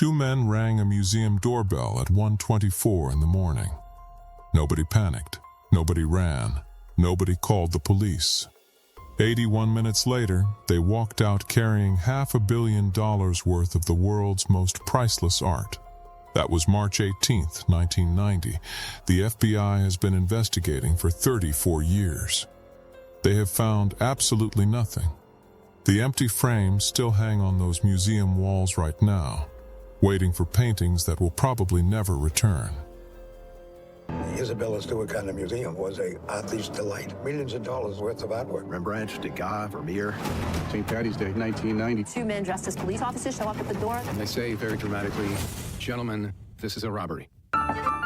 Two men rang a museum doorbell at 1:24 in the morning. Nobody panicked, nobody ran, nobody called the police. 81 minutes later, they walked out carrying $500 million worth of the world's most priceless art. That was March 18, 1990. The FBI has been investigating for 34 years. They have found absolutely nothing. The empty frames still hang on those museum walls right now, waiting for paintings that will probably never return. The Isabella Stewart Gardner Museum was a artist's delight. Millions of dollars worth of artwork. Rembrandts, Degas, Vermeer. St. Patty's Day, 1990. Two men dressed as police officers show up at the door. And they say very dramatically, "Gentlemen, this is a robbery."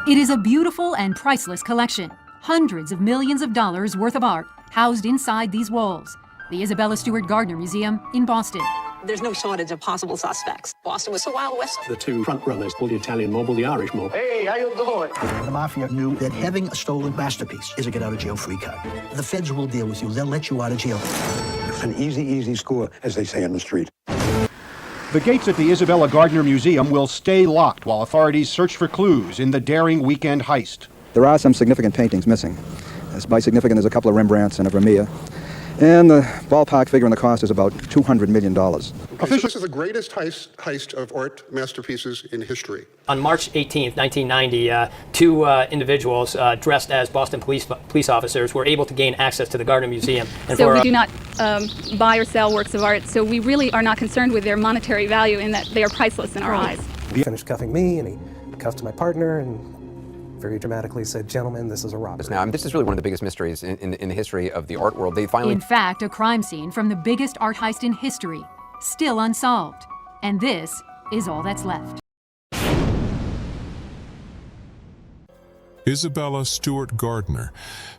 It is a beautiful and priceless collection. Hundreds of millions of dollars worth of art housed inside these walls. The Isabella Stewart Gardner Museum in Boston. There's no shortage of possible suspects. Boston was the Wild West. The two front runners, the Italian mob, the Irish mob. Hey, how you doing? The mafia knew that having a stolen masterpiece is a get-out-of-jail-free card. The feds will deal with you. They'll let you out of jail. It's an easy score, as they say on the street. The gates at the Isabella Gardner Museum will stay locked while authorities search for clues in the daring weekend heist. There are some significant paintings missing. By significant, there's a couple of Rembrandts and a Vermeer. And the ballpark figure in the cost is about $200 million. Okay, so this is the greatest heist of art masterpieces in history. On March 18th, 1990, two individuals dressed as Boston police officers were able to gain access to the Gardner Museum. And so we do not buy or sell works of art, so we really are not concerned with their monetary value in that they are priceless in our eyes. He finished cuffing me, and he cuffed my partner, and very dramatically said, "Gentlemen, this is a robbery." Now, this is really one of the biggest mysteries in the history of the art world. In fact, a crime scene from the biggest art heist in history, still unsolved. And this is all that's left. Isabella Stewart Gardner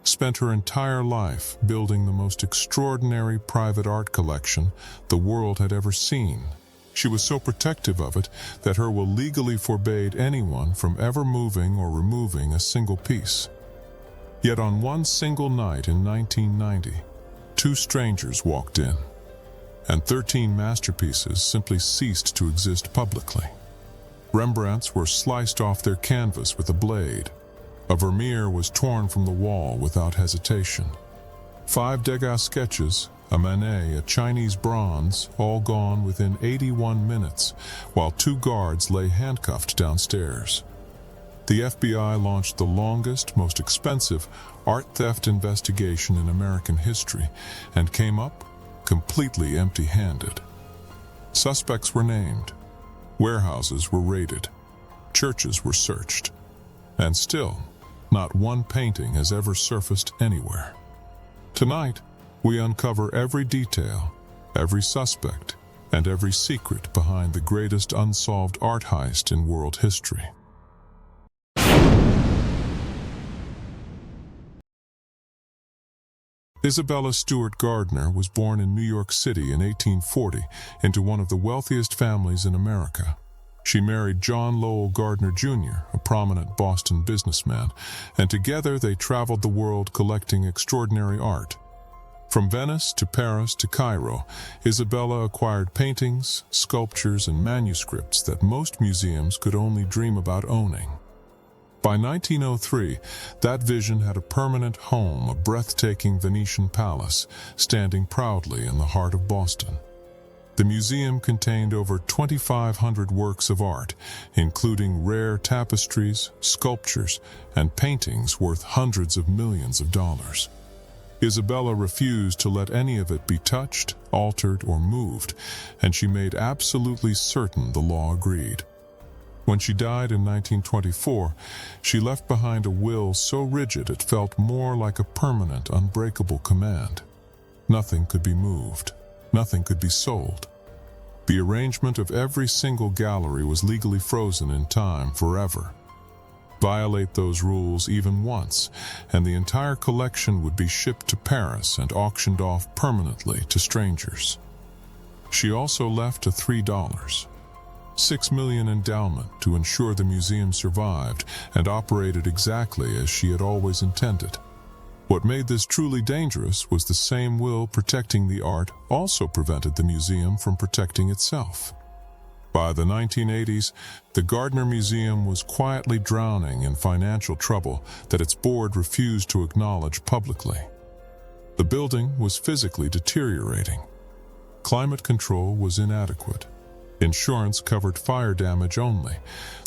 spent her entire life building the most extraordinary private art collection the world had ever seen. She was so protective of it that her will legally forbade anyone from ever moving or removing a single piece. Yet on one single night in 1990, two strangers walked in, and 13 masterpieces simply ceased to exist publicly. Rembrandts were sliced off their canvas with a blade. A Vermeer was torn from the wall without hesitation. 5 Degas sketches, a Manet, a Chinese bronze, all gone within 81 minutes, while 2 guards lay handcuffed downstairs. The FBI launched the longest, most expensive art theft investigation in American history and came up completely empty-handed. Suspects were named, warehouses were raided, churches were searched, and still, not one painting has ever surfaced anywhere. Tonight, we uncover every detail, every suspect, and every secret behind the greatest unsolved art heist in world history. Isabella Stewart Gardner was born in New York City in 1840 into one of the wealthiest families in America. She married John Lowell Gardner Jr., a prominent Boston businessman, and together they traveled the world collecting extraordinary art. From Venice to Paris to Cairo, Isabella acquired paintings, sculptures, and manuscripts that most museums could only dream about owning. By 1903, that vision had a permanent home, a breathtaking Venetian palace, standing proudly in the heart of Boston. The museum contained over 2,500 works of art, including rare tapestries, sculptures, and paintings worth hundreds of millions of dollars. Isabella refused to let any of it be touched, altered, or moved, and she made absolutely certain the law agreed. When she died in 1924, she left behind a will so rigid it felt more like a permanent, unbreakable command. Nothing could be moved. Nothing could be sold. The arrangement of every single gallery was legally frozen in time forever. Violate those rules even once, and the entire collection would be shipped to Paris and auctioned off permanently to strangers. She also left a $6 million endowment to ensure the museum survived and operated exactly as she had always intended. What made this truly dangerous was the same will protecting the art also prevented the museum from protecting itself. By the 1980s, the Gardner Museum was quietly drowning in financial trouble that its board refused to acknowledge publicly. The building was physically deteriorating. Climate control was inadequate. Insurance covered fire damage only,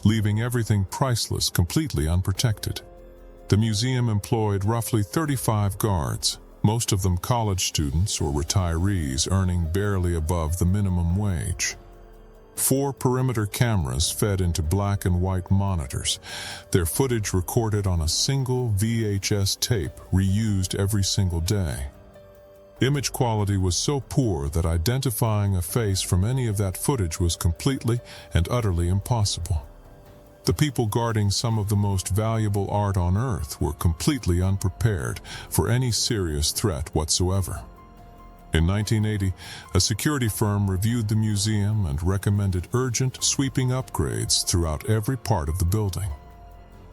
leaving everything priceless completely unprotected. The museum employed roughly 35 guards, most of them college students or retirees earning barely above the minimum wage. 4 perimeter cameras fed into black and white monitors, their footage recorded on a single VHS tape reused every single day. Image quality was so poor that identifying a face from any of that footage was completely and utterly impossible. The people guarding some of the most valuable art on Earth were completely unprepared for any serious threat whatsoever. In 1980, a security firm reviewed the museum and recommended urgent, sweeping upgrades throughout every part of the building.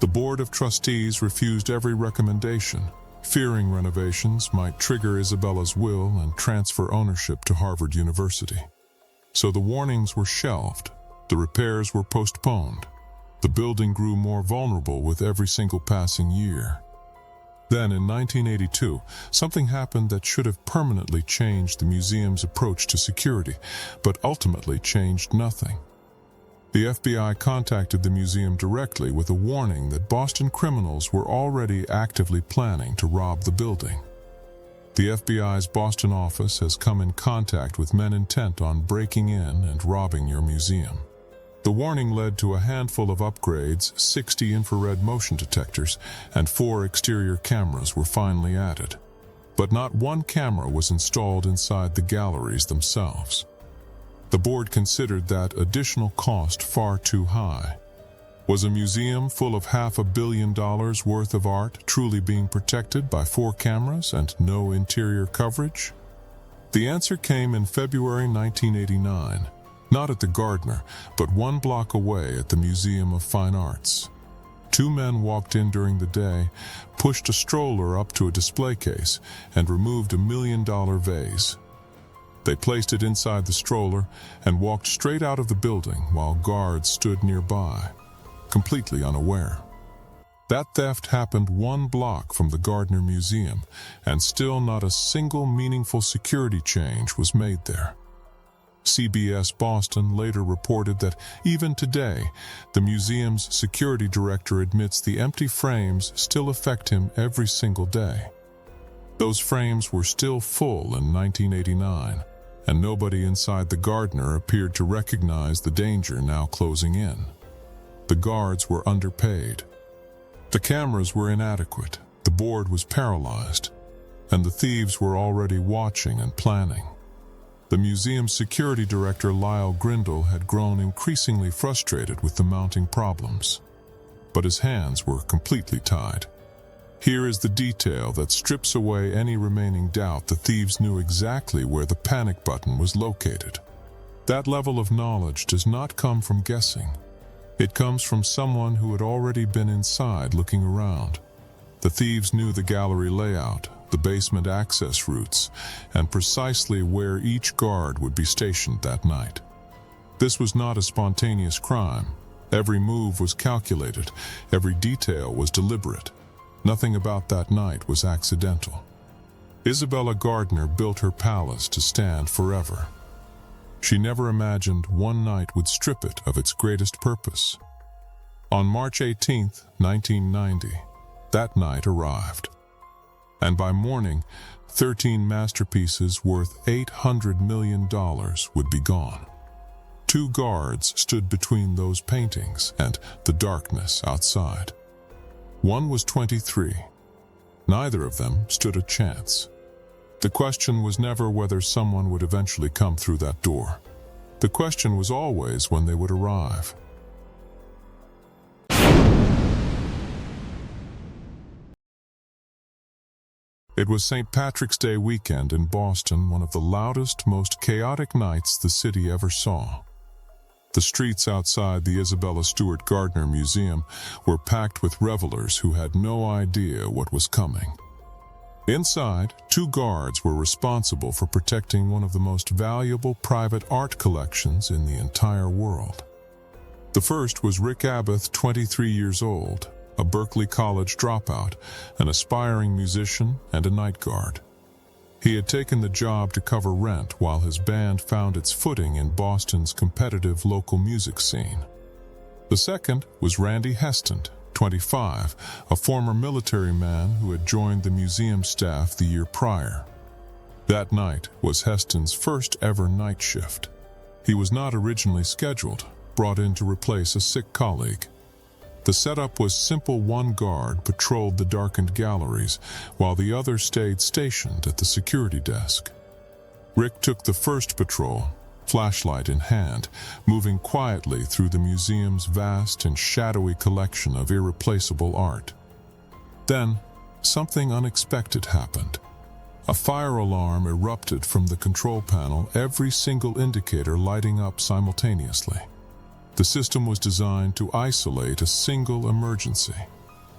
The Board of Trustees refused every recommendation, fearing renovations might trigger Isabella's will and transfer ownership to Harvard University. So the warnings were shelved, the repairs were postponed. The building grew more vulnerable with every single passing year. Then, in 1982, something happened that should have permanently changed the museum's approach to security, but ultimately changed nothing. The FBI contacted the museum directly with a warning that Boston criminals were already actively planning to rob the building. The FBI's Boston office has come in contact with men intent on breaking in and robbing your museum. The warning led to a handful of upgrades, 60 infrared motion detectors, and 4 exterior cameras were finally added. But not one camera was installed inside the galleries themselves. The board considered that additional cost far too high. Was a museum full of $500 million worth of art truly being protected by 4 cameras and no interior coverage? The answer came in February 1989, not at the Gardner, but 1 block away at the Museum of Fine Arts. 2 men walked in during the day, pushed a stroller up to a display case, and removed a $1 million vase. They placed it inside the stroller and walked straight out of the building while guards stood nearby, completely unaware. That theft happened 1 block from the Gardner Museum, and still not a single meaningful security change was made there. CBS Boston later reported that even today, the museum's security director admits the empty frames still affect him every single day. Those frames were still full in 1989, and nobody inside the Gardner appeared to recognize the danger now closing in. The guards were underpaid. The cameras were inadequate, the board was paralyzed, and the thieves were already watching and planning. The museum's security director, Lyle Grindle, had grown increasingly frustrated with the mounting problems. But his hands were completely tied. Here is the detail that strips away any remaining doubt the thieves knew exactly where the panic button was located. That level of knowledge does not come from guessing. It comes from someone who had already been inside looking around. The thieves knew the gallery layout, the basement access routes, and precisely where each guard would be stationed that night. This was not a spontaneous crime. Every move was calculated, every detail was deliberate. Nothing about that night was accidental. Isabella Gardner built her palace to stand forever. She never imagined one night would strip it of its greatest purpose. On March 18, 1990, that night arrived. And by morning, 13 masterpieces worth $800 million would be gone. 2 guards stood between those paintings and the darkness outside. One was 23. Neither of them stood a chance. The question was never whether someone would eventually come through that door. The question was always when they would arrive. It was St. Patrick's Day weekend in Boston, one of the loudest, most chaotic nights the city ever saw. The streets outside the Isabella Stewart Gardner Museum were packed with revelers who had no idea what was coming. Inside, 2 guards were responsible for protecting one of the most valuable private art collections in the entire world. The first was Rick Abath, 23 years old, a Berkeley College dropout, an aspiring musician, and a night guard. He had taken the job to cover rent while his band found its footing in Boston's competitive local music scene. The second was Randy Heston, 25, a former military man who had joined the museum staff the year prior. That night was Heston's first ever night shift. He was not originally scheduled, brought in to replace a sick colleague. The setup was simple. 1 guard patrolled the darkened galleries, while the other stayed stationed at the security desk. Rick took the first patrol, flashlight in hand, moving quietly through the museum's vast and shadowy collection of irreplaceable art. Then, something unexpected happened. A fire alarm erupted from the control panel, every single indicator lighting up simultaneously. The system was designed to isolate a single emergency.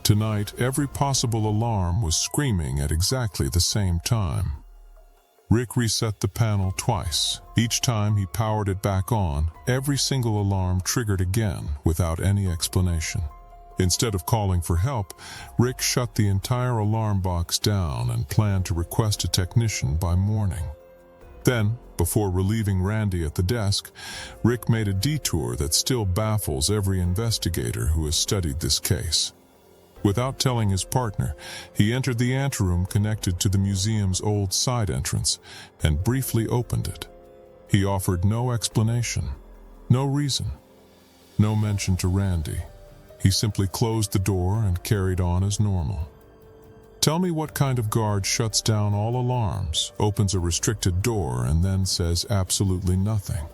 Tonight, every possible alarm was screaming at exactly the same time. Rick reset the panel twice. Each time he powered it back on, every single alarm triggered again without any explanation. Instead of calling for help, Rick shut the entire alarm box down and planned to request a technician by morning. Then, before relieving Randy at the desk, Rick made a detour that still baffles every investigator who has studied this case. Without telling his partner, he entered the anteroom connected to the museum's old side entrance and briefly opened it. He offered no explanation, no reason, no mention to Randy. He simply closed the door and carried on as normal. Tell me what kind of guard shuts down all alarms, opens a restricted door, and then says absolutely nothing.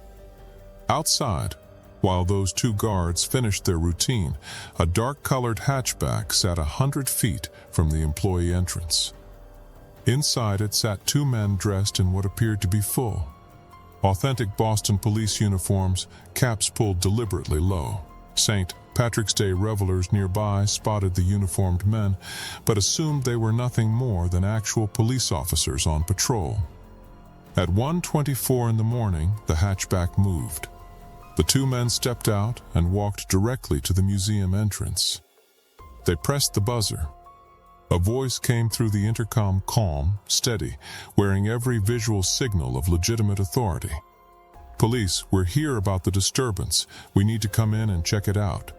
Outside, while those 2 guards finished their routine, a dark-colored hatchback sat 100 feet from the employee entrance. Inside it sat 2 men dressed in what appeared to be full, authentic Boston police uniforms, caps pulled deliberately low. St. Patrick's Day revelers nearby spotted the uniformed men, but assumed they were nothing more than actual police officers on patrol. At 1:24 in the morning, the hatchback moved. The 2 men stepped out and walked directly to the museum entrance. They pressed the buzzer. A voice came through the intercom, calm, steady, wearing every visual signal of legitimate authority. "Police, we're here about the disturbance. We need to come in and check it out."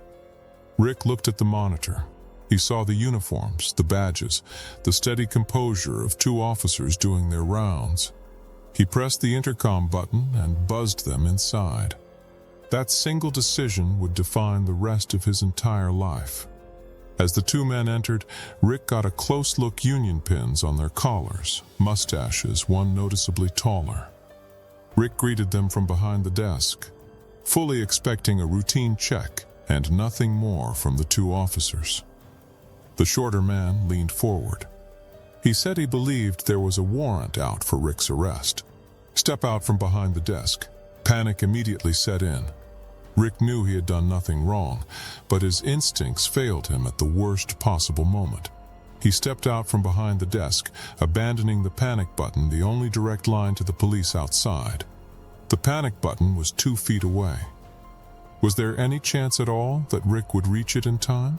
Rick looked at the monitor. He saw the uniforms, the badges, the steady composure of 2 officers doing their rounds. He pressed the intercom button and buzzed them inside. That single decision would define the rest of his entire life. As the 2 men entered, Rick got a close look union pins on their collars, mustaches, one noticeably taller. Rick greeted them from behind the desk, fully expecting a routine check and nothing more from the 2 officers. The shorter man leaned forward. He said he believed there was a warrant out for Rick's arrest. "Step out from behind the desk." Panic immediately set in. Rick knew he had done nothing wrong, but his instincts failed him at the worst possible moment. He stepped out from behind the desk, abandoning the panic button, the only direct line to the police outside. The panic button was 2 feet away. Was there any chance at all that Rick would reach it in time?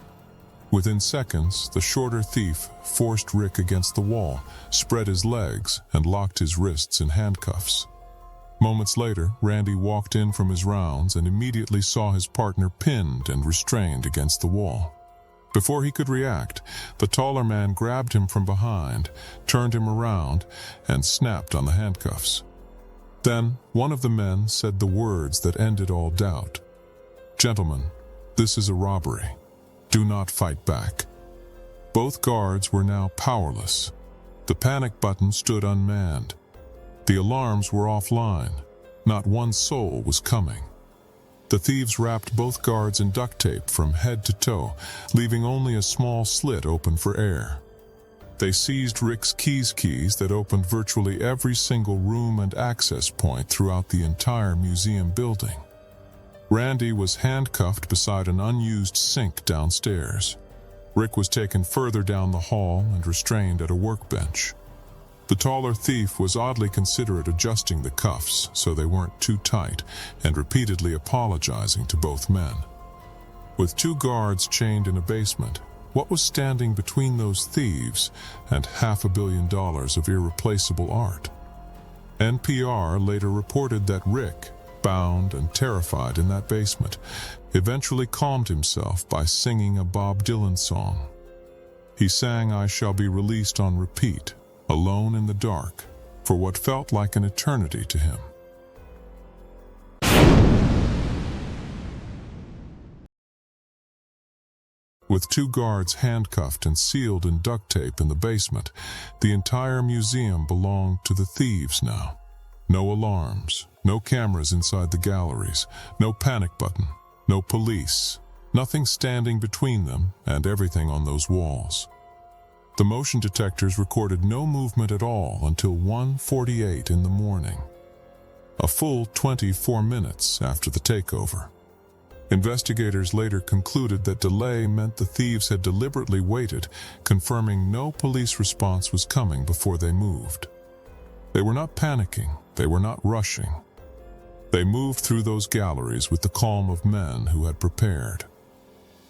Within seconds, the shorter thief forced Rick against the wall, spread his legs, and locked his wrists in handcuffs. Moments later, Randy walked in from his rounds and immediately saw his partner pinned and restrained against the wall. Before he could react, the taller man grabbed him from behind, turned him around, and snapped on the handcuffs. Then, one of the men said the words that ended all doubt. "Gentlemen, this is a robbery. Do not fight back." Both guards were now powerless. The panic button stood unmanned. The alarms were offline. Not one soul was coming. The thieves wrapped both guards in duct tape from head to toe, leaving only a small slit open for air. They seized Rick's keys that opened virtually every single room and access point throughout the entire museum building. Randy was handcuffed beside an unused sink downstairs. Rick was taken further down the hall and restrained at a workbench. The taller thief was oddly considerate, adjusting the cuffs so they weren't too tight and repeatedly apologizing to both men. With 2 guards chained in a basement, what was standing between those thieves and $500 million of irreplaceable art? NPR later reported that Rick, bound and terrified in that basement, eventually calmed himself by singing a Bob Dylan song. He sang "I Shall Be Released" on repeat, alone in the dark, for what felt like an eternity to him. With 2 guards handcuffed and sealed in duct tape in the basement, the entire museum belonged to the thieves now. No alarms, no cameras inside the galleries, no panic button, no police, nothing standing between them and everything on those walls. The motion detectors recorded no movement at all until 1:48 in the morning, a full 24 minutes after the takeover. Investigators later concluded that delay meant the thieves had deliberately waited, confirming no police response was coming before they moved. They were not panicking, they were not rushing. They moved through those galleries with the calm of men who had prepared.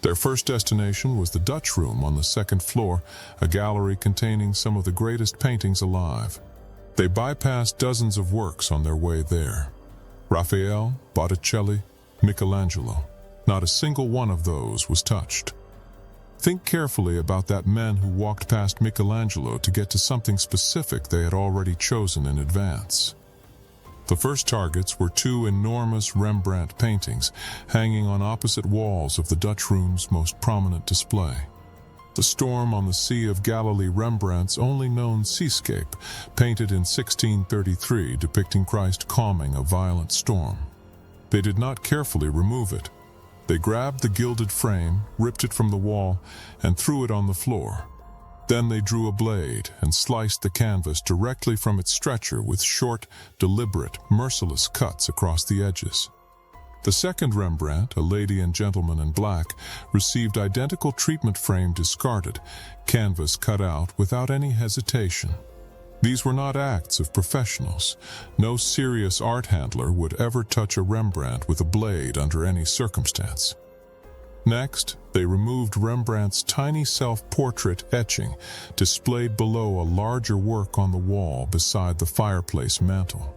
Their first destination was the Dutch Room on the 2nd floor, a gallery containing some of the greatest paintings alive. They bypassed dozens of works on their way there. Raphael, Botticelli, Michelangelo. Not a single one of those was touched. Think carefully about that men who walked past Michelangelo to get to something specific they had already chosen in advance. The first targets were 2 enormous Rembrandt paintings hanging on opposite walls of the Dutch Room's most prominent display. The Storm on the Sea of Galilee, Rembrandt's only known seascape, painted in 1633, depicting Christ calming a violent storm. They did not carefully remove it. They grabbed the gilded frame, ripped it from the wall, and threw it on the floor. Then they drew a blade and sliced the canvas directly from its stretcher with short, deliberate, merciless cuts across the edges. The second Rembrandt, A Lady and Gentleman in Black, received identical treatment, frame discarded, canvas cut out without any hesitation. These were not acts of professionals. No serious art handler would ever touch a Rembrandt with a blade under any circumstance. Next, they removed Rembrandt's tiny self-portrait etching, displayed below a larger work on the wall beside the fireplace mantel.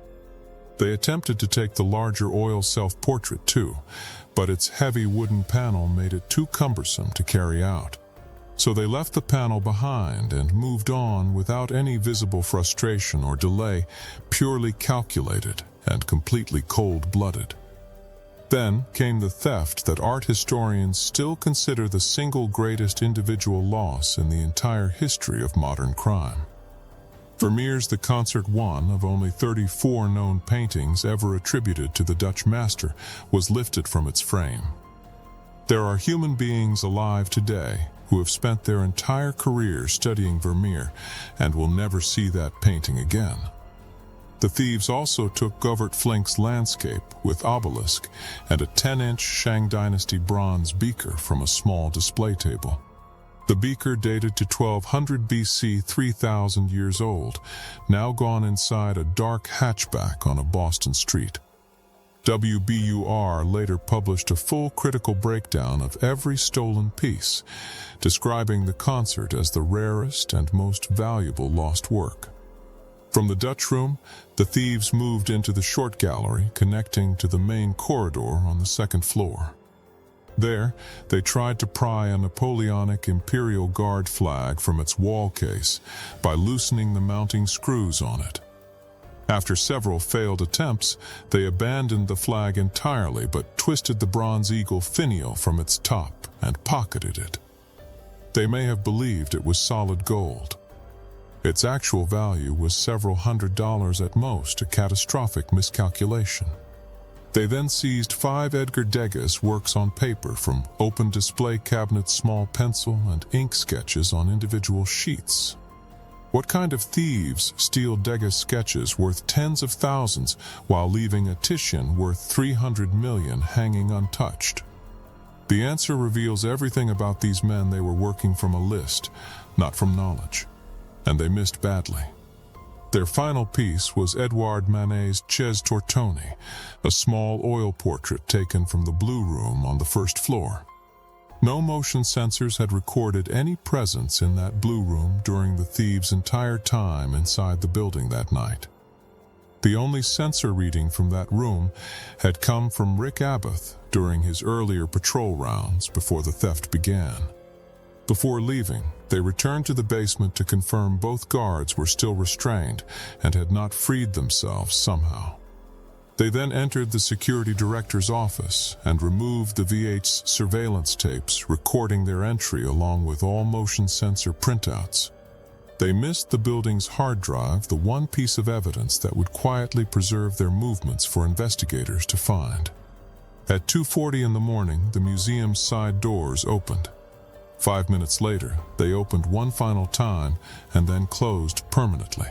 They attempted to take the larger oil self-portrait too, but its heavy wooden panel made it too cumbersome to carry out. So they left the panel behind and moved on without any visible frustration or delay, purely calculated and completely cold-blooded. Then came the theft that art historians still consider the single greatest individual loss in the entire history of modern crime. Vermeer's The Concert, one of only 34 known paintings ever attributed to the Dutch master, was lifted from its frame. There are human beings alive today who have spent their entire career studying Vermeer and will never see that painting again. The thieves also took Govert Flink's landscape with obelisk and a 10-inch Shang Dynasty bronze beaker from a small display table. The beaker, dated to 1200 BC, 3,000 years old, now gone inside a dark hatchback on a Boston street. WBUR later published a full critical breakdown of every stolen piece, describing the concert as the rarest and most valuable lost work. From the Dutch Room, the thieves moved into the short gallery connecting to the main corridor on the 2nd floor. There, they tried to pry a Napoleonic Imperial Guard flag from its wall case by loosening the mounting screws on it. After several failed attempts, they abandoned the flag entirely but twisted the bronze eagle finial from its top and pocketed it. They may have believed it was solid gold. Its actual value was several $100s at most, a catastrophic miscalculation. They then seized 5 Edgar Degas works on paper from open display cabinets, small pencil and ink sketches on individual sheets. What kind of thieves steal Degas sketches worth tens of thousands while leaving a Titian worth 300 million hanging untouched? The answer reveals everything about these men. They were working from a list, not from knowledge. And they missed badly. Their final piece was Edouard Manet's 𝐔𝐍𝐒 Tortoni, a small oil portrait taken from the Blue Room on the first floor. No motion sensors had recorded any presence in that Blue Room during the thieves' entire time inside the building that night. The only sensor reading from that room had come from Rick Abath during his earlier patrol rounds before the theft began. Before leaving, they returned to the basement to confirm both guards were still restrained and had not freed themselves somehow. They then entered the security director's office and removed the 𝐓𝐡's surveillance tapes recording their entry along with all motion sensor printouts. They missed the building's hard drive, the one piece of evidence that would quietly preserve their movements for investigators to find. At 2:40 in the morning, the museum's side doors opened. 5 minutes later, they opened one final time and then closed permanently.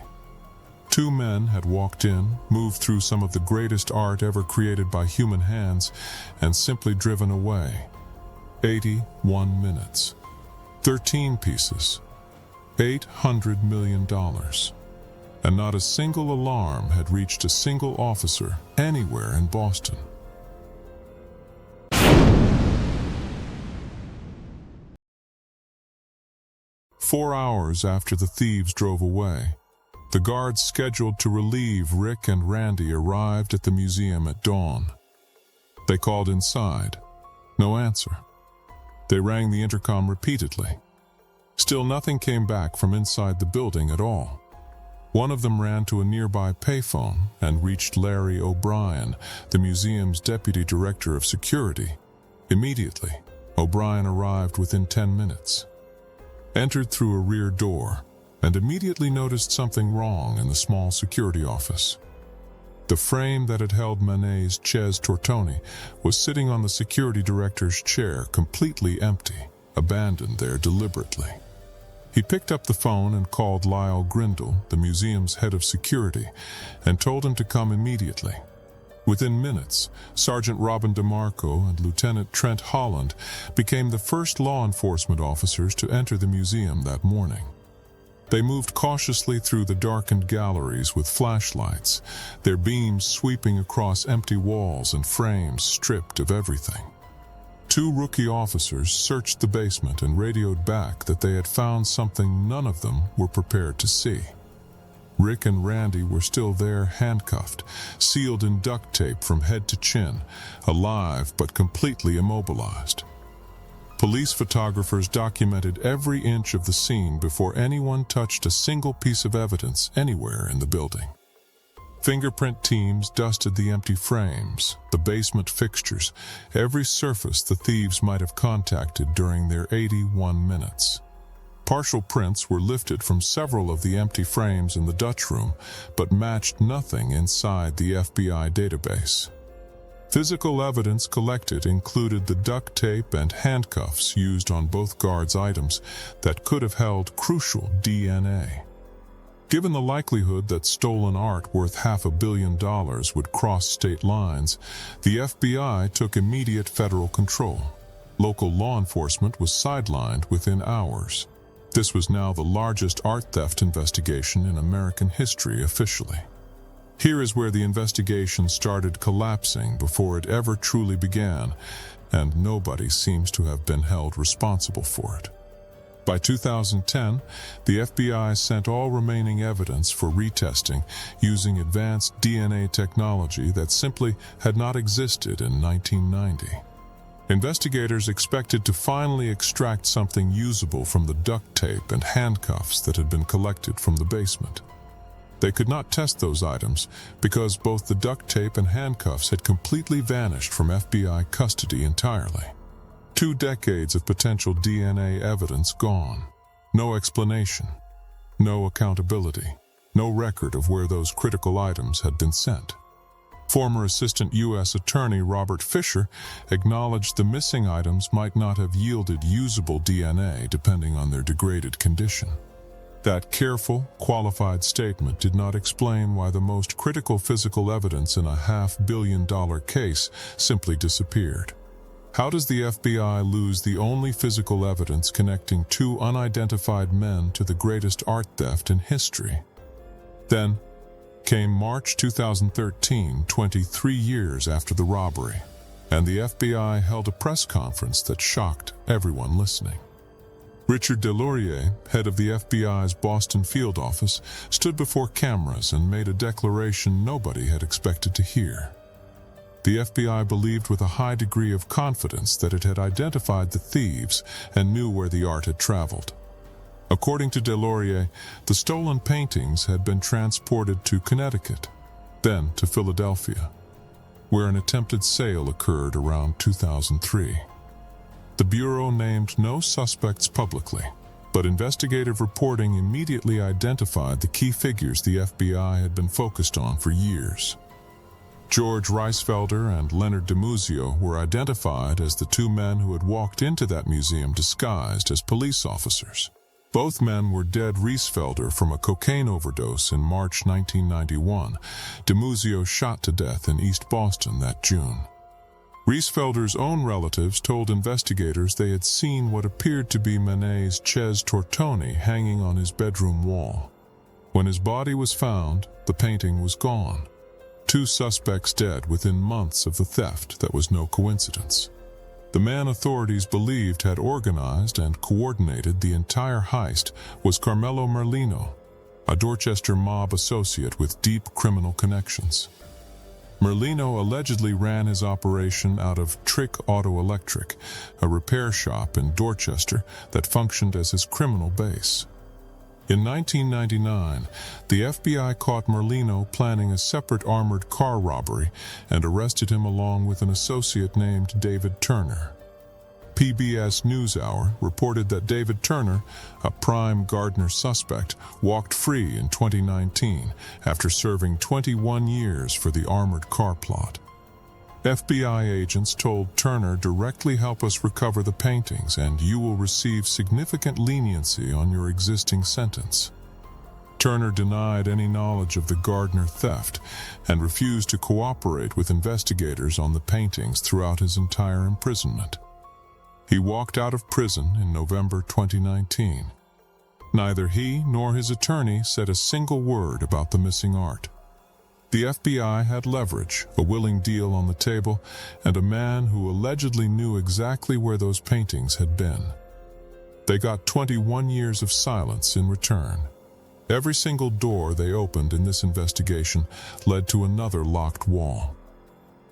2 men had walked in, moved through some of the greatest art ever created by human hands, and simply driven away. 81 minutes. 13 pieces. $800 million. And not a single alarm had reached a single officer anywhere in Boston. Four hours after the thieves drove away, the guards scheduled to relieve Rick and Randy arrived at the museum at dawn. They called inside. No answer. They rang the intercom repeatedly. Still nothing came back from inside the building at all. One of them ran to a nearby payphone and reached Larry O'Brien, the museum's deputy director of security. Immediately, O'Brien arrived within 10 minutes, entered through a rear door, and immediately noticed something wrong in the small security office. The frame that had held Manet's 𝐔𝐍𝐒 Tortoni was sitting on the security director's chair, completely empty, abandoned there deliberately. He picked up the phone and called Lyle Grindle, the museum's head of security, and told him to come immediately. Within minutes, Sergeant Robin DeMarco and Lieutenant Trent Holland became the first law enforcement officers to enter the museum that morning. They moved cautiously through the darkened galleries with flashlights, their beams sweeping across empty walls and frames stripped of everything. 2 rookie officers searched the basement and radioed back that they had found something none of them were prepared to see. Rick and Randy were still there, handcuffed, sealed in duct tape from head to chin, alive but completely immobilized. Police photographers documented every inch of the scene before anyone touched a single piece of evidence anywhere in the building. Fingerprint teams dusted the empty frames, the basement fixtures, every surface the thieves might have contacted during their 81 minutes. Partial prints were lifted from several of the empty frames in the Dutch room, but matched nothing inside the FBI database. Physical evidence collected included the duct tape and handcuffs used on both guards' items that could have held crucial DNA. Given the likelihood that stolen art worth $500 million would cross state lines, the FBI took immediate federal control. Local law enforcement was sidelined within hours. This was now the largest art theft investigation in American history officially. Here is where the investigation started collapsing before it ever truly began, and nobody seems to have been held responsible for it. By 2010, the FBI sent all remaining evidence for retesting using advanced DNA technology that simply had not existed in 1990. Investigators expected to finally extract something usable from the duct tape and handcuffs that had been collected from the basement. They could not test those items because both the duct tape and handcuffs had completely vanished from FBI custody entirely. 2 decades of potential DNA evidence gone. No explanation, no accountability, no record of where those critical items had been sent. Former Assistant U.S. Attorney Robert Fisher acknowledged the missing items might not have yielded usable DNA depending on their degraded condition. That careful, qualified statement did not explain why the most critical physical evidence in a $500 million case simply disappeared. How does the FBI lose the only physical evidence connecting two unidentified men to the greatest art theft in history? Then came March 2013, 23 years after the robbery, and the FBI held a press conference that shocked everyone listening. Richard Deslauriers, head of the FBI's Boston field office, stood before cameras and made a declaration nobody had expected to hear. The FBI believed with a high degree of confidence that it had identified the thieves and knew where the art had traveled. According to Deslauriers, the stolen paintings had been transported to Connecticut, then to Philadelphia, where an attempted sale occurred around 2003. The Bureau named no suspects publicly, but investigative reporting immediately identified the key figures the FBI had been focused on for years. George Reisfelder and Leonard DiMuzio were identified as the two men who had walked into that museum disguised as police officers. Both men were dead. Reisfelder from a cocaine overdose in March 1991. DiMuzio shot to death in East Boston that June. Reisfelder's own relatives told investigators they had seen what appeared to be Manet's Chez Tortoni hanging on his bedroom wall. When his body was found, the painting was gone. Two suspects dead within months of the theft. That was no coincidence. The man authorities believed had organized and coordinated the entire heist was Carmelo Merlino, a Dorchester mob associate with deep criminal connections. Merlino allegedly ran his operation out of Trick Auto Electric, a repair shop in Dorchester that functioned as his criminal base. In 1999, the FBI caught Merlino planning a separate armored car robbery and arrested him along with an associate named David Turner. PBS NewsHour reported that David Turner, a prime Gardner suspect, walked free in 2019 after serving 21 years for the armored car plot. FBI agents told Turner, "Directly help us recover the paintings and you will receive significant leniency on your existing sentence." Turner denied any knowledge of the Gardner theft and refused to cooperate with investigators on the paintings throughout his entire imprisonment. He walked out of prison in November 2019. Neither he nor his attorney said a single word about the missing art. The FBI had leverage, a willing deal on the table, and a man who allegedly knew exactly where those paintings had been. They got 21 years of silence in return. Every single door they opened in this investigation led to another locked wall.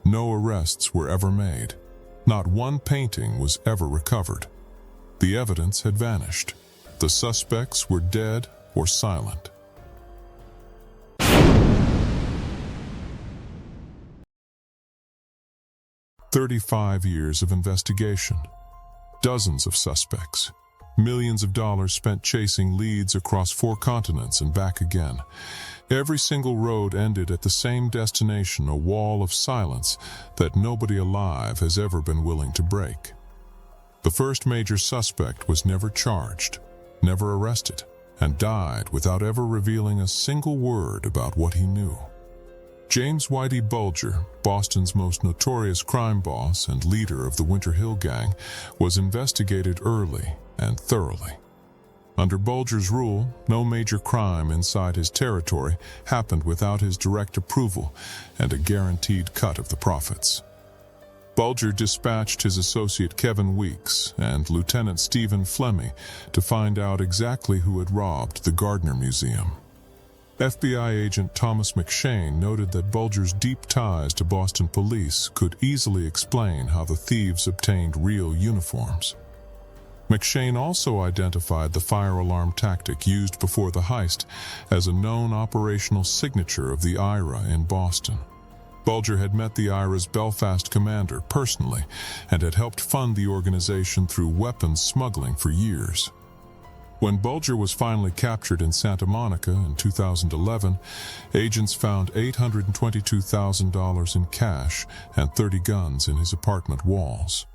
No arrests were ever made. Not one painting was ever recovered. The evidence had vanished. The suspects were dead or silent. "35 years of investigation, dozens of suspects, millions of dollars spent chasing leads across 4 continents and back again. Every single road ended at the same destination, a wall of silence that nobody alive has ever been willing to break. The first major suspect was never charged, never arrested, and died without ever revealing a single word about what he knew. James Whitey Bulger, Boston's most notorious crime boss and leader of the Winter Hill Gang, was investigated early and thoroughly. Under Bulger's rule, no major crime inside his territory happened without his direct approval and a guaranteed cut of the profits. Bulger dispatched his associate Kevin Weeks and Lieutenant Stephen Fleming to find out exactly who had robbed the Gardner Museum. FBI agent Thomas McShane noted that Bulger's deep ties to Boston police could easily explain how the thieves obtained real uniforms. McShane also identified the fire alarm tactic used before the heist as a known operational signature of the IRA in Boston. Bulger had met the IRA's Belfast commander personally and had helped fund the organization through weapons smuggling for years. When Bulger was finally captured in Santa Monica in 2011, agents found $822,000 in cash and 30 guns in his apartment walls.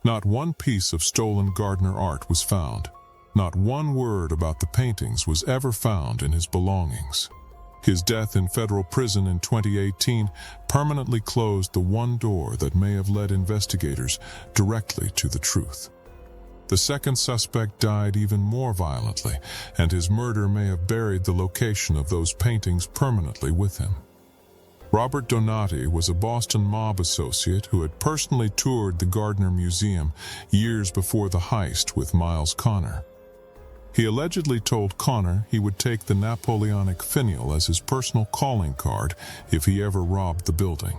Not one piece of stolen Gardner art was found. Not one word about the paintings was ever found in his belongings. His death in federal prison in 2018 permanently closed the one door that may have led investigators directly to the truth. The second suspect died even more violently, and his murder may have buried the location of those paintings permanently with him. Robert Donati was a Boston mob associate who had personally toured the Gardner Museum years before the heist with Miles Connor. He allegedly told Connor he would take the Napoleonic finial as his personal calling card if he ever robbed the building.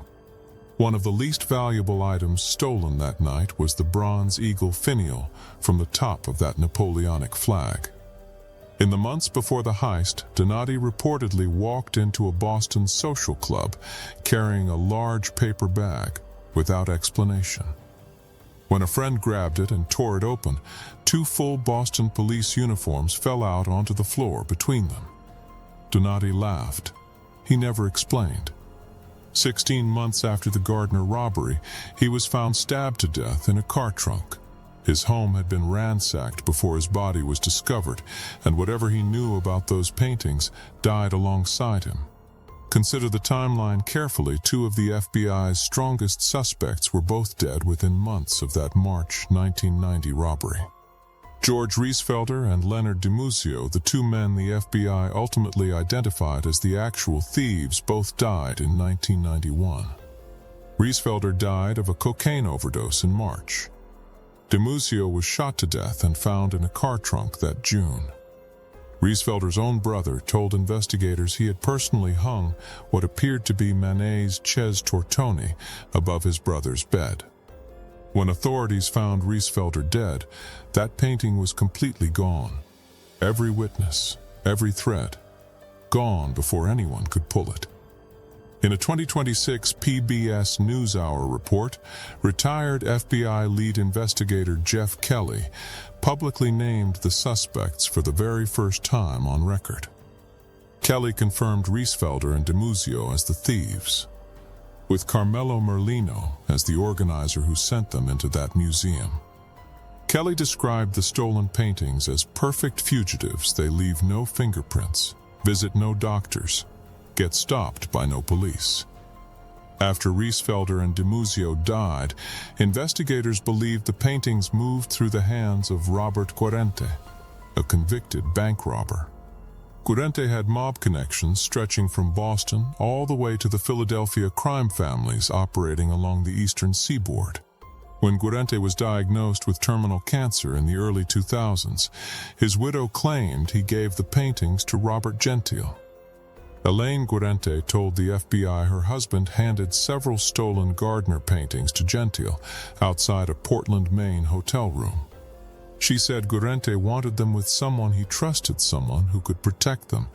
One of the least valuable items stolen that night was the bronze eagle finial from the top of that Napoleonic flag. In the months before the heist, Donati reportedly walked into a Boston social club carrying a large paper bag without explanation. When a friend grabbed it and tore it open, 2 full Boston police uniforms fell out onto the floor between them. Donati laughed. He never explained. 16 months after the Gardner robbery, he was found stabbed to death in a car trunk. His home had been ransacked before his body was discovered, and whatever he knew about those paintings died alongside him. Consider the timeline carefully. 2 of the FBI's strongest suspects were both dead within months of that March 1990 robbery. George Riesfelder and Leonard DiMuzio, the 2 men the FBI ultimately identified as the actual thieves, both died in 1991. Riesfelder died of a cocaine overdose in March. DiMuzio was shot to death and found in a car trunk that June. Riesfelder's own brother told investigators he had personally hung what appeared to be Manet's Ches Tortoni above his brother's bed. When authorities found Riesfelder dead, that painting was completely gone. Every witness, every thread, gone before anyone could pull it. In a 2026 PBS NewsHour report, retired FBI lead investigator Jeff Kelly publicly named the suspects for the very first time on record. Kelly confirmed Riesfelder and DiMuzio as the thieves, with Carmelo Merlino as the organizer who sent them into that museum. Kelly described the stolen paintings as perfect fugitives. They leave no fingerprints, visit no doctors, get stopped by no police. After Riesfelder and DiMuzio died, investigators believed the paintings moved through the hands of Robert Guarente, a convicted bank robber. Guarente had mob connections stretching from Boston all the way to the Philadelphia crime families operating along the eastern seaboard. When Guarente was diagnosed with terminal cancer in the early 2000s, his widow claimed he gave the paintings to Robert Gentile. Elaine Guarente told the FBI her husband handed several stolen Gardner paintings to Gentile outside a Portland, Maine hotel room. She said Guarente wanted them with someone he trusted, someone who could protect them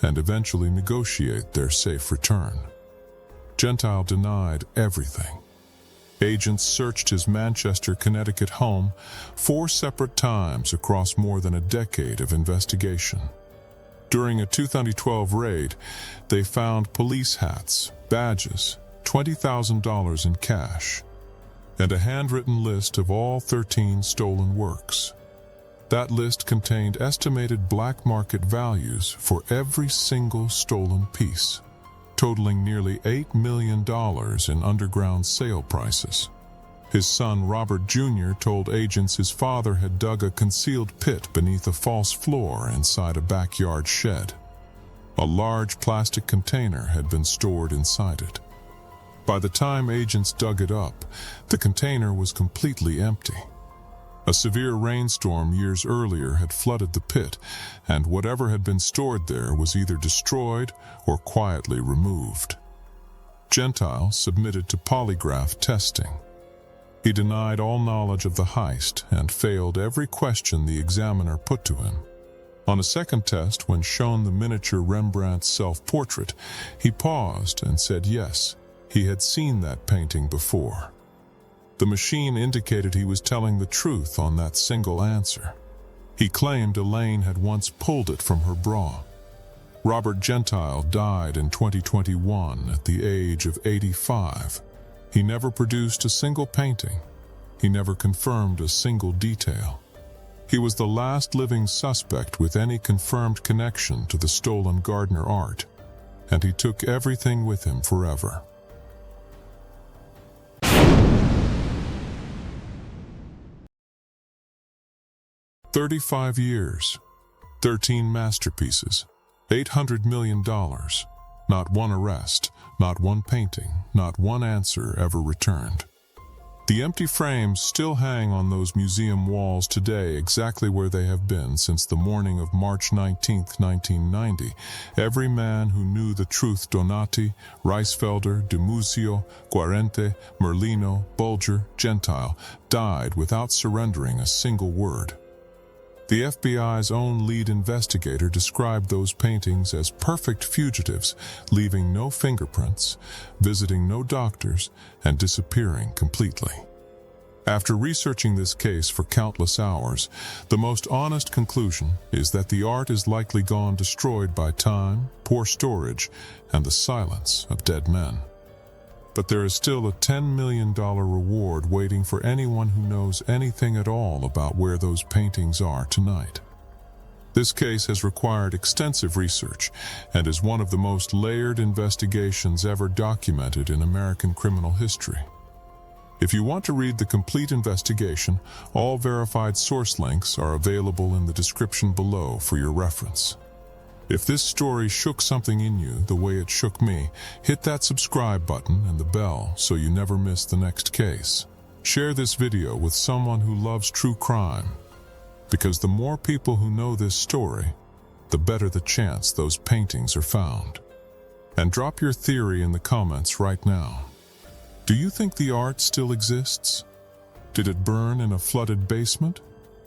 and eventually negotiate their safe return. Gentile denied everything. Agents searched his Manchester, Connecticut home 4 separate times across more than a decade of investigation. During a 2012 raid, they found police hats, badges, $20,000 in cash, and a handwritten list of all 13 stolen works. That list contained estimated black market values for every single stolen piece, totaling nearly $8 million in underground sale prices. His son, Robert Jr., told agents his father had dug a concealed pit beneath a false floor inside a backyard shed. A large plastic container had been stored inside it. By the time agents dug it up, the container was completely empty. A severe rainstorm years earlier had flooded the pit, and whatever had been stored there was either destroyed or quietly removed. Gentile submitted to polygraph testing. He denied all knowledge of the heist and failed every question the examiner put to him. On a second test, when shown the miniature Rembrandts self-portrait, he paused and said yes, he had seen that painting before. The machine indicated he was telling the truth on that single answer. He claimed Elaine had once pulled it from her bra. Robert Gentile died in 2021 at the age of 85. He never produced a single painting. He never confirmed a single detail. He was the last living suspect with any confirmed connection to the stolen Gardner art. and he took everything with him forever. "35 years, 13 masterpieces, $800 million. Not one arrest, not one painting, not one answer ever returned." The empty frames still hang on those museum walls today, exactly where they have been since the morning of March 19, 1990. Every man who knew the truth, Donati, Reisfelder, de Muzio, Guarente, Merlino, Bulger, Gentile, died without surrendering a single word. The FBI's own lead investigator described those paintings as perfect fugitives, leaving no fingerprints, visiting no doctors, and disappearing completely. After researching this case for countless hours, the most honest conclusion is that the art is likely gone destroyed by time, poor storage, and the silence of dead men. But there is still a $10 million reward waiting for anyone who knows anything at all about where those paintings are tonight. This case has required extensive research and is one of the most layered investigations ever documented in American criminal history. If you want to read the complete investigation, all verified source links are available in the description below for your reference. If this story shook something in you the way it shook me, hit that subscribe button and the bell so you never miss the next case. Share this video with someone who loves true crime, because the more people who know this story, the better the chance those paintings are found. And drop your theory in the comments right now. Do you think the art still exists? Did it burn in a flooded basement?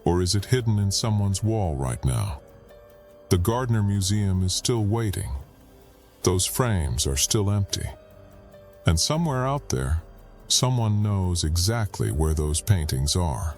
Or is it hidden in someone's wall right now? The Gardner Museum is still waiting. Those frames are still empty. And somewhere out there, someone knows exactly where those paintings are.